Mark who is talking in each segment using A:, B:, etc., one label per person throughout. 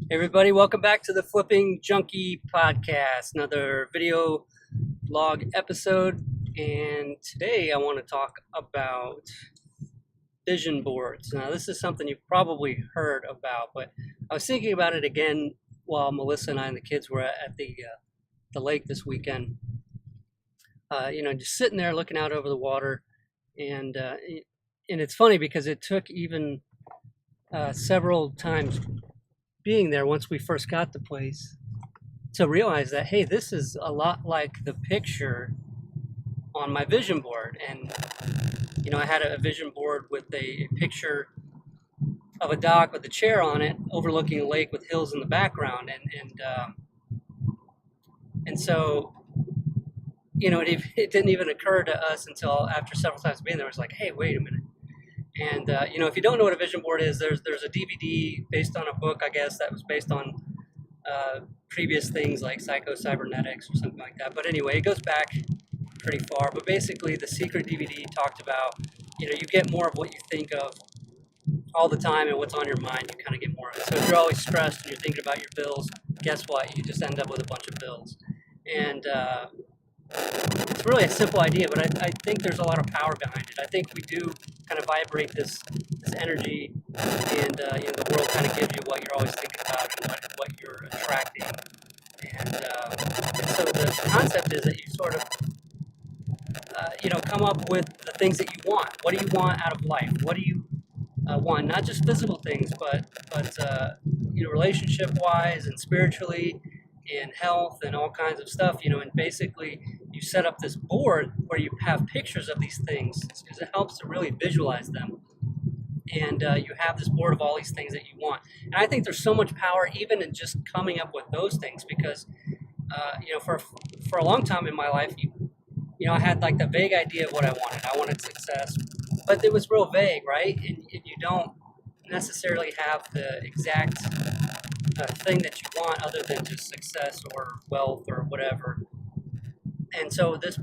A: Hey everybody, welcome back to the Flipping Junkie podcast, another video blog episode. And today I want to talk about vision boards. Now, this is something you've probably heard about, but I was thinking about it again while Melissa and I and the kids were at the lake this weekend. Just sitting there looking out over the water, and it's funny because it took even several times being there once we first got the place to realize that, hey, this is a lot like the picture on my vision board. And I had a vision board with a picture of a dock with a chair on it overlooking a lake with hills in the background. And so it didn't even occur to us until after several times being there. It was like, hey, wait a minute. And if you don't know what a vision board is, there's a DVD based on a book, I guess, that was based on previous things like psycho-cybernetics or something like that. But anyway, it goes back pretty far. But basically, the secret DVD talked about, you get more of what you think of all the time, and what's on your mind, you kind of get more of it. So if you're always stressed and you're thinking about your bills, guess what? You just end up with a bunch of bills. And it's really a simple idea, but I think there's a lot of power behind it. I think we do kind of vibrate this energy, and the world kind of gives you what you're always thinking about and what you're attracting. And so the concept is that you sort of come up with the things that you want. What do you want out of life? What do you want? Not just physical things, but relationship wise and spiritually, and health and all kinds of stuff, and basically you set up this board where you have pictures of these things because it helps to really visualize them. And you have this board of all these things that you want. And I think there's so much power even in just coming up with those things because, for a long time in my life, I had like the vague idea of what I wanted. I wanted success, but it was real vague, right? And you don't necessarily have the exact thing that you want other than just success or wealth or whatever. And so this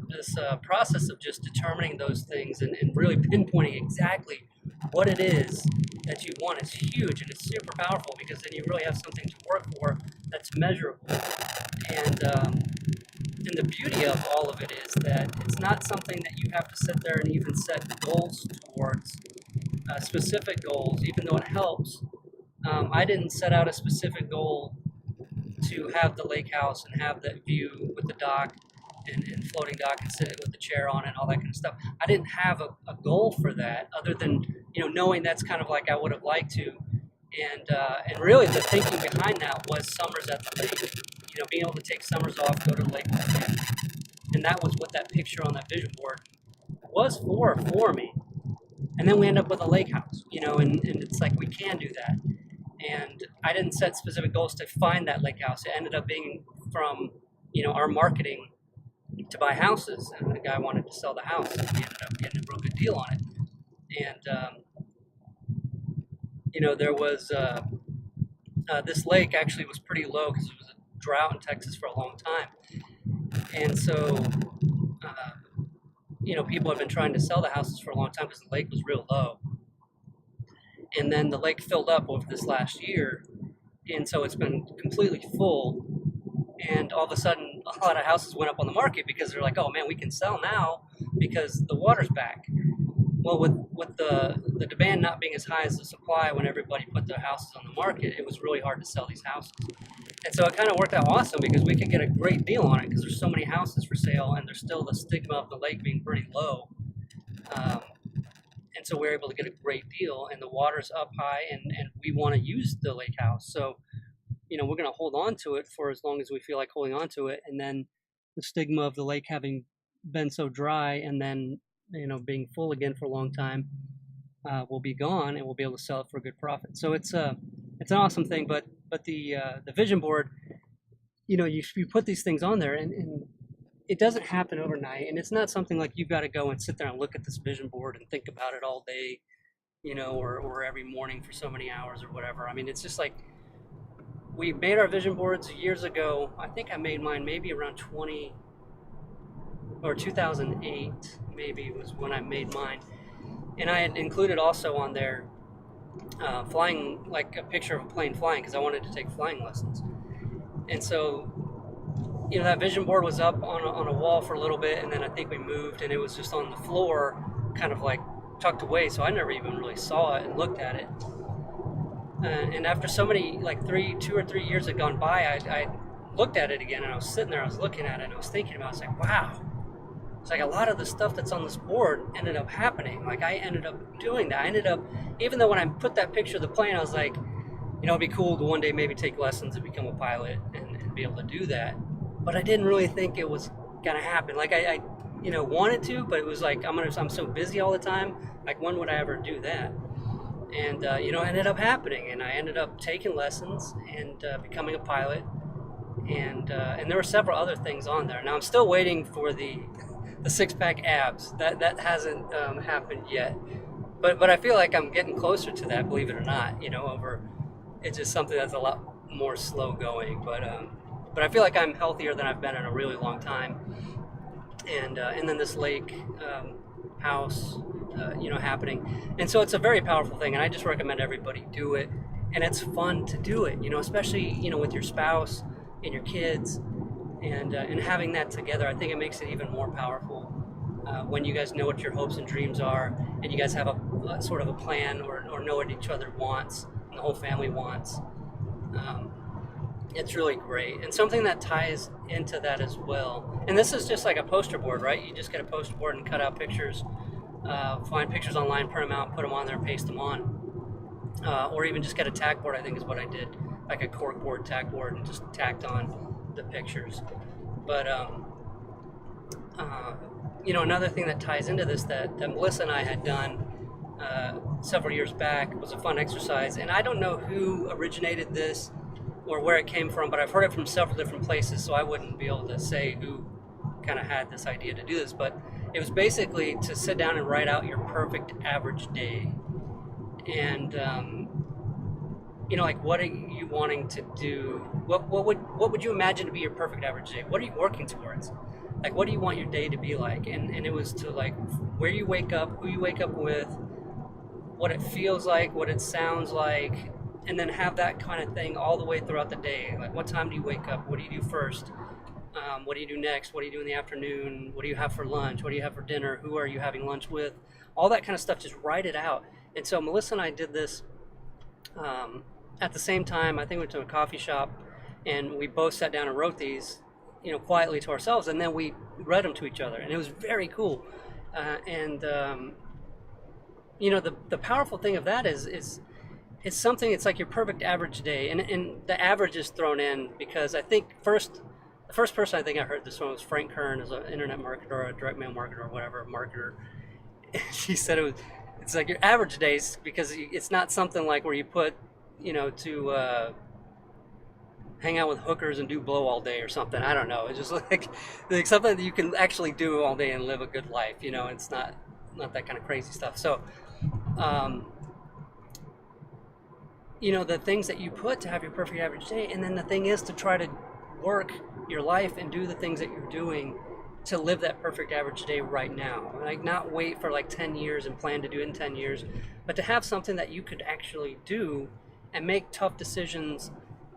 A: process of just determining those things and really pinpointing exactly what it is that you want is huge, and it's super powerful because then you really have something to work for that's measurable. And the beauty of all of it is that it's not something that you have to sit there and even set goals towards, specific goals, even though it helps. I didn't set out a specific goal to have the lake house and have that view with the dock and floating dock and sit with the chair on it and all that kind of stuff. I didn't have a goal for that other than, knowing that's kind of like I would have liked to. And really the thinking behind that was summers at the lake, being able to take summers off, go to the lake with the family. And that was what that picture on that vision board was for me. And then we end up with a lake house, and it's like we can do that. And I didn't set specific goals to find that lake house. It ended up being from, our marketing to buy houses. And the guy wanted to sell the house, and we ended up getting a real good deal on it. And, there was this lake actually was pretty low because it was a drought in Texas for a long time. And so, people have been trying to sell the houses for a long time because the lake was real low. And then the lake filled up over this last year, and so it's been completely full. And all of a sudden, a lot of houses went up on the market because they're like, "Oh man, we can sell now because the water's back." Well, with the demand not being as high as the supply when everybody put their houses on the market, it was really hard to sell these houses. And so it kind of worked out awesome because we could get a great deal on it because there's so many houses for sale, and there's still the stigma of the lake being pretty low. And so we're able to get a great deal, and the water's up high, and we want to use the lake house. So, we're going to hold on to it for as long as we feel like holding on to it. And then the stigma of the lake having been so dry and then, being full again for a long time will be gone, and we'll be able to sell it for a good profit. So it's an awesome thing. But the vision board, you put these things on there, and it doesn't happen overnight, and it's not something like you've got to go and sit there and look at this vision board and think about it all day, or every morning for so many hours or whatever. I mean, it's just like we made our vision boards years ago. I think I made mine maybe around 2008, maybe was when I made mine. And I had included also on there flying, like a picture of a plane flying, because I wanted to take flying lessons. And so, that vision board was up on a wall for a little bit, and then I think we moved, and it was just on the floor, kind of like tucked away. So I never even really saw it and looked at it. And after so many, like 2 or 3 years had gone by, I looked at it again, and I was sitting there, I was looking at it, and I was thinking about it. I was like, wow. It's like a lot of the stuff that's on this board ended up happening. Like I ended up doing that. I ended up, even though when I put that picture of the plane, I was like, it'd be cool to one day maybe take lessons and become a pilot and be able to do that. But I didn't really think it was gonna happen. Like I wanted to, but it was like I'm so busy all the time. Like when would I ever do that? And it ended up happening, and I ended up taking lessons and becoming a pilot. And there were several other things on there. Now I'm still waiting for the six-pack abs. That hasn't happened yet. But I feel like I'm getting closer to that, believe it or not. It's just something that's a lot more slow going. But I feel like I'm healthier than I've been in a really long time. And then this lake house, happening. And so it's a very powerful thing, and I just recommend everybody do it. And it's fun to do it, especially, with your spouse and your kids, and having that together. I think it makes it even more powerful when you guys know what your hopes and dreams are, and you guys have a sort of a plan, or know what each other wants, and the whole family wants. It's really great, and something that ties into that as well. And this is just like a poster board, right? You just get a poster board and cut out pictures, find pictures online, print them out, put them on there, paste them on, or even just get a tack board. I think is what I did, like a cork board, tack board, and just tacked on the pictures. But another thing that ties into this that Melissa and I had done several years back was a fun exercise, and I don't know who originated this or where it came from, but I've heard it from several different places, so I wouldn't be able to say who kind of had this idea to do this. But it was basically to sit down and write out your perfect average day, and like what are you wanting to do? What would you imagine to be your perfect average day? What are you working towards? Like, what do you want your day to be like? And it was to, like, where you wake up, who you wake up with, what it feels like, what it sounds like, and then have that kind of thing all the way throughout the day. Like, what time do you wake up? What do you do first? What do you do next? What do you do in the afternoon? What do you have for lunch? What do you have for dinner? Who are you having lunch with? All that kind of stuff, just write it out. And so Melissa and I did this at the same time. I think we went to a coffee shop, and we both sat down and wrote these, quietly to ourselves, and then we read them to each other, and it was very cool. The powerful thing of that is it's something. It's like your perfect average day, and the average is thrown in because I think the first person I think I heard this from was Frank Kern, as an internet marketer, or a direct mail marketer, or whatever marketer. She said it's like your average days, because it's not something like where you put to hang out with hookers and do blow all day or something. I don't know. It's just like something that you can actually do all day and live a good life. It's not that kind of crazy stuff. So, the things that you put to have your perfect average day, and then the thing is to try to work your life and do the things that you're doing to live that perfect average day right now. Like, not wait for like 10 years and plan to do it in 10 years, but to have something that you could actually do and make tough decisions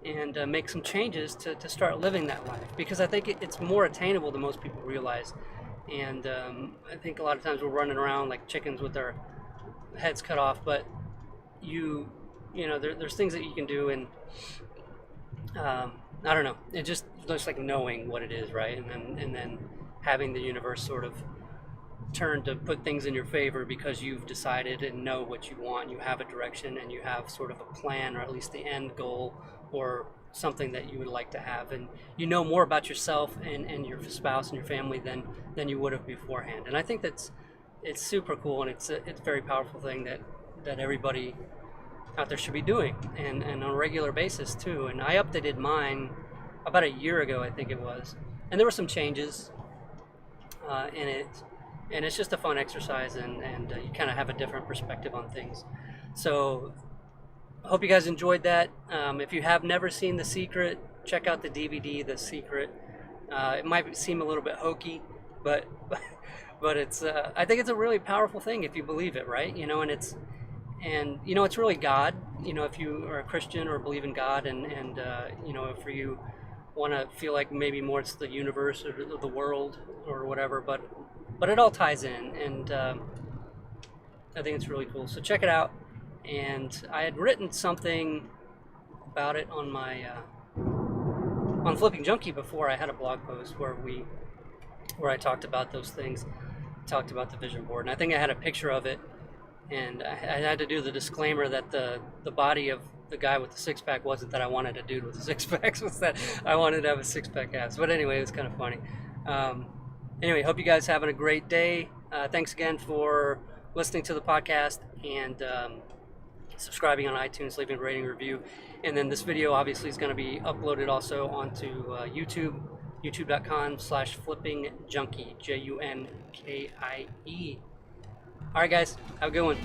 A: and make some changes to start living that life, because I think it's more attainable than most people realize. And I think a lot of times we're running around like chickens with our heads cut off, but there's things that you can do, and I don't know, it just looks like knowing what it is, right? And then having the universe sort of turn to put things in your favor because you've decided and know what you want. You have a direction, and you have sort of a plan, or at least the end goal, or something that you would like to have, and you know more about yourself and your spouse and your family than you would have beforehand. And I think it's super cool, and it's a very powerful thing that everybody out there should be doing, and on a regular basis too. And I updated mine about a year ago, I think it was, and there were some changes in it, and it's just a fun exercise, and you kind of have a different perspective on things. So I hope you guys enjoyed that. If you have never seen The Secret, check out the DVD, The Secret. It might seem a little bit hokey, but it's I think it's a really powerful thing if you believe it, right? And and you know, it's really God. You know, if you are a Christian or believe in God, and you know, if you want to feel like maybe more it's the universe or the world or whatever, but it all ties in, and I think it's really cool. So check it out. And I had written something about it on my on Flipping Junkie before. I had a blog post where I talked about those things, talked about the vision board, and I think I had a picture of it. And I had to do the disclaimer that the body of the guy with the six pack wasn't that I wanted a dude with a six pack, was that I wanted to have a six pack abs. But anyway, it was kind of funny. Anyway, hope you guys having a great day. Thanks again for listening to the podcast, and subscribing on iTunes, leaving a rating review. And then this video obviously is going to be uploaded also onto YouTube, youtube.com/flipping junkie, Junkie. All right, guys, have a good one.